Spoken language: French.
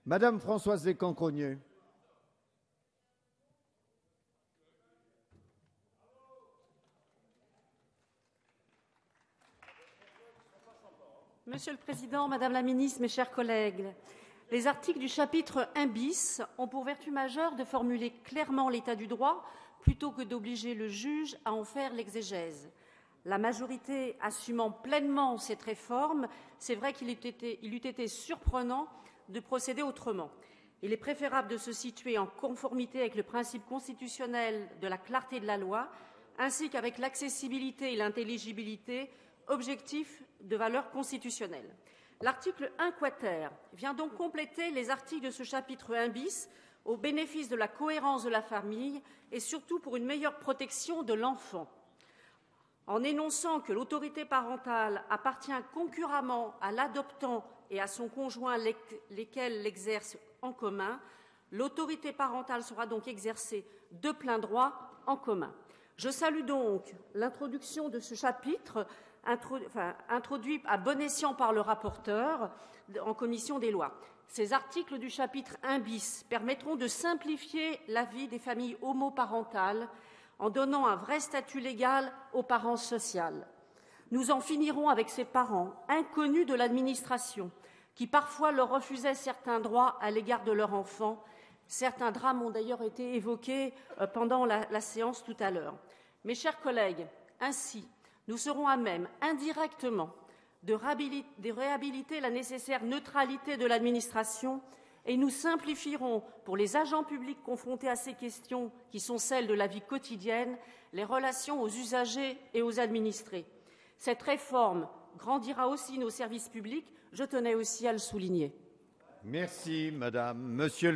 Madame Françoise Descamps-Crosnier. Monsieur le Président, Madame la Ministre, mes chers collègues, les articles du chapitre 1 bis ont pour vertu majeure de formuler clairement l'état du droit plutôt que d'obliger le juge à en faire l'exégèse. La majorité assumant pleinement cette réforme, c'est vrai qu'il eût été surprenant de procéder autrement. Il est préférable de se situer en conformité avec le principe constitutionnel de la clarté de la loi, ainsi qu'avec l'accessibilité et l'intelligibilité, objectifs de valeur constitutionnelle. L'article 1 quater vient donc compléter les articles de ce chapitre 1 bis au bénéfice de la cohérence de la famille et surtout pour une meilleure protection de l'enfant. En énonçant que l'autorité parentale appartient concurremment à l'adoptant et à son conjoint lesquels l'exercent en commun, l'autorité parentale sera donc exercée de plein droit en commun. Je salue donc l'introduction de ce chapitre, introduit à bon escient par le rapporteur en commission des lois. Ces articles du chapitre 1 bis permettront de simplifier la vie des familles homoparentales en donnant un vrai statut légal aux parents sociaux. Nous en finirons avec ces parents inconnus de l'administration qui parfois leur refusaient certains droits à l'égard de leur enfant. Certains drames ont d'ailleurs été évoqués pendant la séance tout à l'heure. Mes chers collègues, ainsi, nous serons à même, indirectement, de réhabiliter la nécessaire neutralité de l'administration et nous simplifierons, pour les agents publics confrontés à ces questions qui sont celles de la vie quotidienne, les relations aux usagers et aux administrés. Cette réforme grandira aussi nos services publics, je tenais aussi à le souligner. Merci, Madame. Monsieur